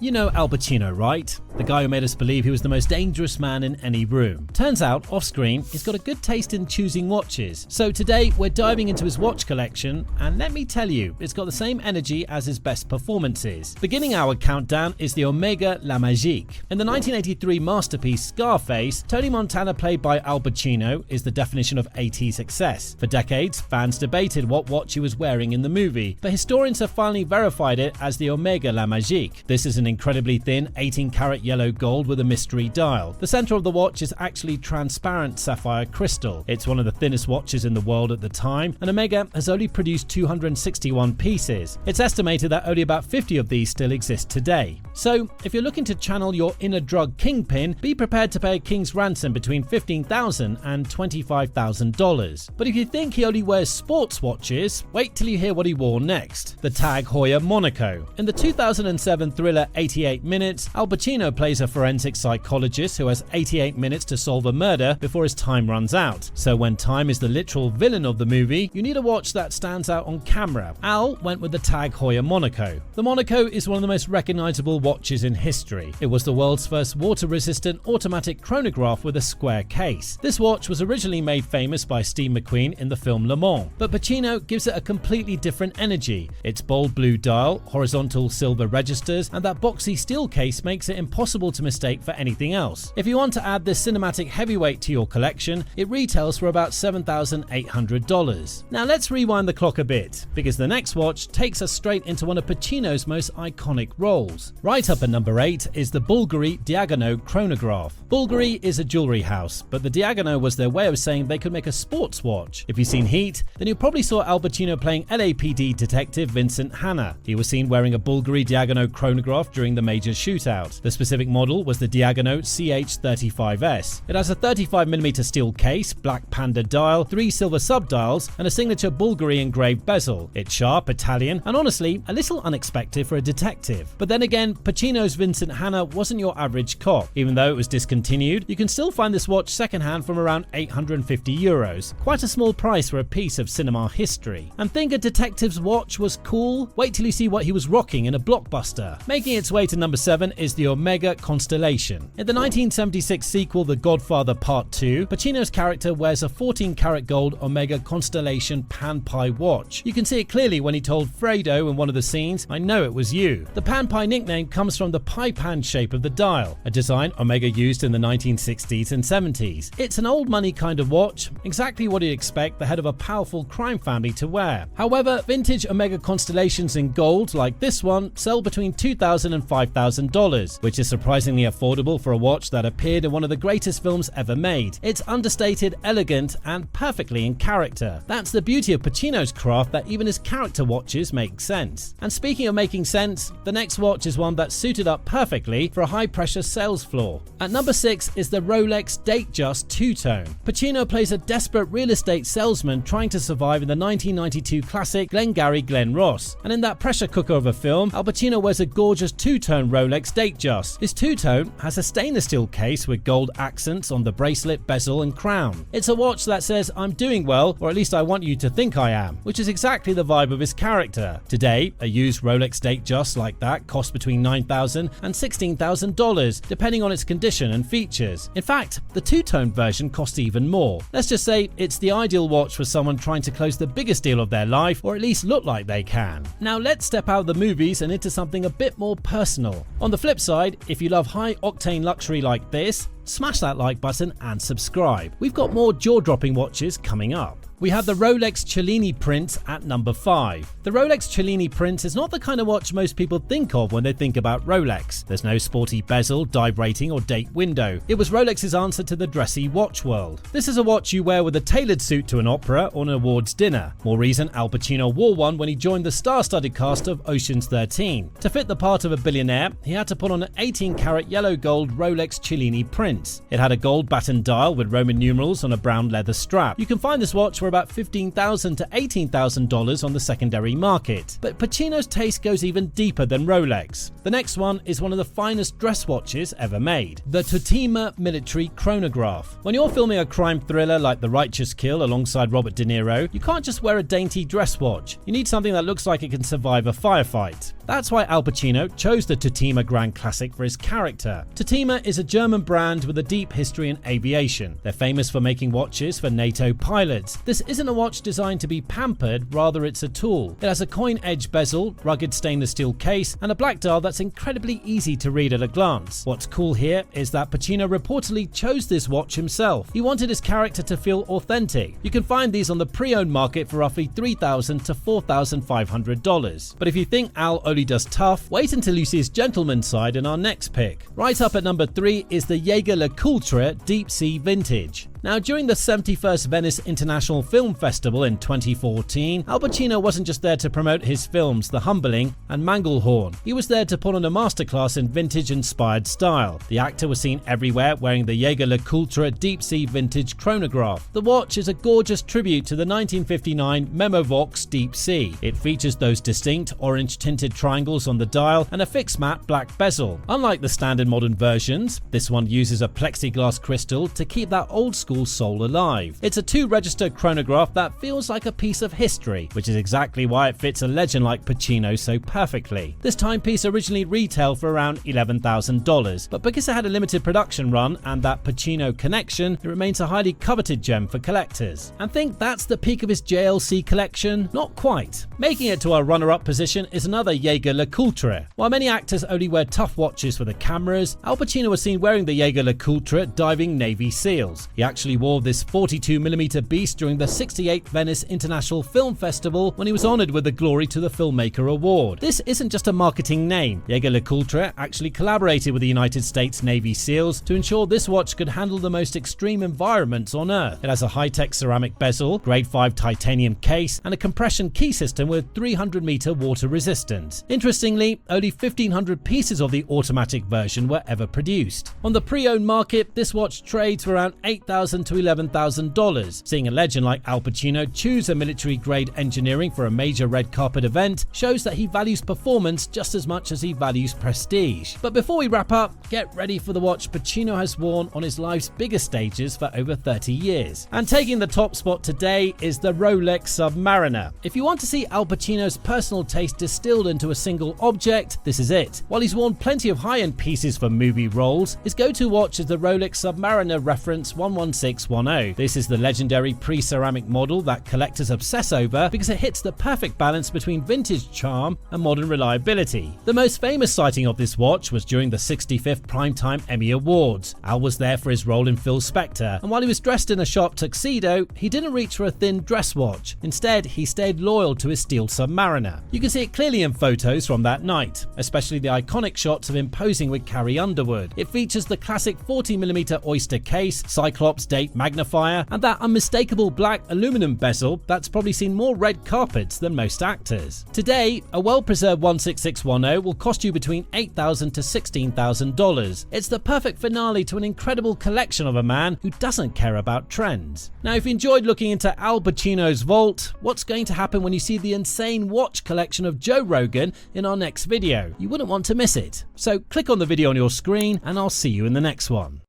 You know Al Pacino, right? The guy who made us believe he was the most dangerous man in any room. Turns out, off-screen, he's got a good taste in choosing watches. So today, we're diving into his watch collection, and let me tell you, it's got the same energy as his best performances. Beginning our countdown is the Omega La Magique. In the 1983 masterpiece Scarface, Tony Montana, played by Al Pacino, is the definition of 80s success. For decades, fans debated what watch he was wearing in the movie, but historians have finally verified it as the Omega La Magique. This is an incredibly thin 18-karat yellow gold with a mystery dial. The center of the watch is actually transparent sapphire crystal. It's one of the thinnest watches in the world at the time, and Omega has only produced 261 pieces. It's estimated that only about 50 of these still exist today. So, if you're looking to channel your inner drug kingpin, be prepared to pay a king's ransom between $15,000 and $25,000. But if you think he only wears sports watches, wait till you hear what he wore next. The TAG Heuer Monaco. In the 2007 thriller 88 Minutes, Al Pacino plays a forensic psychologist who has 88 minutes to solve a murder before his time runs out. So when time is the literal villain of the movie, you need a watch that stands out on camera. Al went with the TAG Heuer Monaco. The Monaco is one of the most recognizable watches in history. It was the world's first water-resistant automatic chronograph with a square case. This watch was originally made famous by Steve McQueen in the film Le Mans, but Pacino gives it a completely different energy. Its bold blue dial, horizontal silver registers, and that boxy steel case makes it impossible to mistake for anything else. If you want to add this cinematic heavyweight to your collection, it retails for about $7,800. Now let's rewind the clock a bit, because the next watch takes us straight into one of Pacino's most iconic roles. Right up at number 8 is the Bulgari Diagono Chronograph. Bulgari is a jewelry house, but the Diagono was their way of saying they could make a sports watch. If you've seen Heat, then you probably saw Al Pacino playing LAPD detective Vincent Hanna. He was seen wearing a Bulgari Diagono chronograph during the major shootout. The specific model was the Diagono CH35S. It has a 35mm steel case, black panda dial, 3 silver subdials, and a signature Bulgari engraved bezel. It's sharp, Italian, and honestly, a little unexpected for a detective. But then again, Pacino's Vincent Hanna wasn't your average cop. Even though it was discontinued, you can still find this watch secondhand from around €850. Quite a small price for a piece of cinema history. And think a detective's watch was cool? Wait till you see what he was rocking in a blockbuster. Making its way to number 7 is the Omega Constellation. In the 1976 sequel, The Godfather Part II, Pacino's character wears a 14-karat gold Omega Constellation pan pie watch. You can see it clearly when he told Fredo in one of the scenes, "I know it was you." The pan pie nickname comes from the pie pan shape of the dial, a design Omega used in the 1960s and 70s. It's an old money kind of watch, exactly what you'd expect the head of a powerful crime family to wear. However, vintage Omega Constellations in gold, like this one, sell between $2,000 and $5,000, which is surprisingly affordable for a watch that appeared in one of the greatest films ever made. It's understated, elegant, and perfectly in character. That's the beauty of Pacino's craft, that even his character watches make sense. And speaking of making sense, the next watch is one that's suited up perfectly for a high-pressure sales floor. At number 6 is the Rolex Datejust two-tone. Pacino plays a desperate real estate salesman trying to survive in the 1992 classic Glengarry Glen Ross. And in that pressure cooker of a film, Al Pacino wears a gorgeous two-tone Rolex Datejust. This two-tone has a stainless steel case with gold accents on the bracelet, bezel, and crown. It's a watch that says, "I'm doing well, or at least I want you to think I am," which is exactly the vibe of his character. Today, a used Rolex Datejust like that costs between $9,000 and $16,000, depending on its condition and features. In fact, the two-tone version costs even more. Let's just say it's the ideal watch for someone trying to close the biggest deal of their life, or at least look like they can. Now let's step out of the movies and into something a bit more personal. On the flip side, if you love high-octane luxury like this, smash that like button and subscribe. We've got more jaw-dropping watches coming up. We have the Rolex Cellini Prince at number 5. The Rolex Cellini Prince is not the kind of watch most people think of when they think about Rolex. There's no sporty bezel, dive rating, or date window. It was Rolex's answer to the dressy watch world. This is a watch you wear with a tailored suit to an opera or an awards dinner. More reason Al Pacino wore one when he joined the star-studded cast of Ocean's 13. To fit the part of a billionaire, he had to put on an 18-karat yellow gold Rolex Cellini Prince. It had a gold batten dial with Roman numerals on a brown leather strap. You can find this watch for for about $15,000 to $18,000 on the secondary market. But Pacino's taste goes even deeper than Rolex. The next one is one of the finest dress watches ever made, the Tutima military chronograph. When you're filming a crime thriller like The Righteous Kill alongside Robert De Niro, you can't just wear a dainty dress watch. You need something that looks like it can survive a firefight. That's why Al Pacino chose the Tutima Grand Classic for his character. Tutima is a German brand with a deep history in aviation. They're famous for making watches for NATO pilots. This isn't a watch designed to be pampered, rather it's a tool. It has a coin-edge bezel, rugged stainless steel case, and a black dial that's incredibly easy to read at a glance. What's cool here is that Pacino reportedly chose this watch himself. He wanted his character to feel authentic. You can find these on the pre-owned market for roughly $3,000 to $4,500. But if you think Al only does tough, wait until you see his gentleman side in our next pick. Right up at number 3 is the Jaeger-LeCoultre Deep Sea Vintage. Now, during the 71st Venice International Film Festival in 2014, Al Pacino wasn't just there to promote his films The Humbling and Manglehorn. He was there to put on a masterclass in vintage-inspired style. The actor was seen everywhere wearing the Jaeger-LeCoultre Deep Sea Vintage Chronograph. The watch is a gorgeous tribute to the 1959 Memovox Deep Sea. It features those distinct orange-tinted triangles on the dial and a fixed matte black bezel. Unlike the standard modern versions, this one uses a plexiglass crystal to keep that old-school soul alive. It's a 2-register chronograph that feels like a piece of history, which is exactly why it fits a legend like Pacino so perfectly. This timepiece originally retailed for around $11,000, but because it had a limited production run and that Pacino connection, it remains a highly coveted gem for collectors. And think that's the peak of his JLC collection? Not quite. Making it to our runner-up position is another Jaeger-LeCoultre. While many actors only wear tough watches for the cameras, Al Pacino was seen wearing the Jaeger-LeCoultre diving Navy SEALs. He actually wore this 42mm beast during the 68th Venice International Film Festival when he was honored with the Glory to the Filmmaker Award. This isn't just a marketing name. Jaeger-LeCoultre actually collaborated with the United States Navy SEALs to ensure this watch could handle the most extreme environments on Earth. It has a high-tech ceramic bezel, grade 5 titanium case, and a compression key system with 300-meter water resistance. Interestingly, only 1,500 pieces of the automatic version were ever produced. On the pre-owned market, this watch trades for around $8,000 to $11,000. Seeing a legend like Al Pacino choose a military-grade engineering for a major red carpet event shows that he values performance just as much as he values prestige. But before we wrap up, get ready for the watch Pacino has worn on his life's biggest stages for over 30 years. And taking the top spot today is the Rolex Submariner. If you want to see Al Pacino's personal taste distilled into a single object, this is it. While he's worn plenty of high-end pieces for movie roles, his go-to watch is the Rolex Submariner Reference 11610. This is the legendary pre-ceramic model that collectors obsess over because it hits the perfect balance between vintage charm and modern reliability. The most famous sighting of this watch was during the 65th Primetime Emmy Awards. Al was there for his role in Phil Spector, and while he was dressed in a sharp tuxedo, he didn't reach for a thin dress watch. Instead, he stayed loyal to his steel Submariner. You can see it clearly in photos from that night, especially the iconic shots of him posing with Carrie Underwood. It features the classic 40mm oyster case, Cyclops date magnifier, and that unmistakable black aluminum bezel that's probably seen more red carpets than most actors. Today, a well-preserved 16610 will cost you between $8,000 to $16,000. It's the perfect finale to an incredible collection of a man who doesn't care about trends. Now, if you enjoyed looking into Al Pacino's vault, what's going to happen when you see the insane watch collection of Joe Rogan in our next video? You wouldn't want to miss it. So click on the video on your screen and I'll see you in the next one.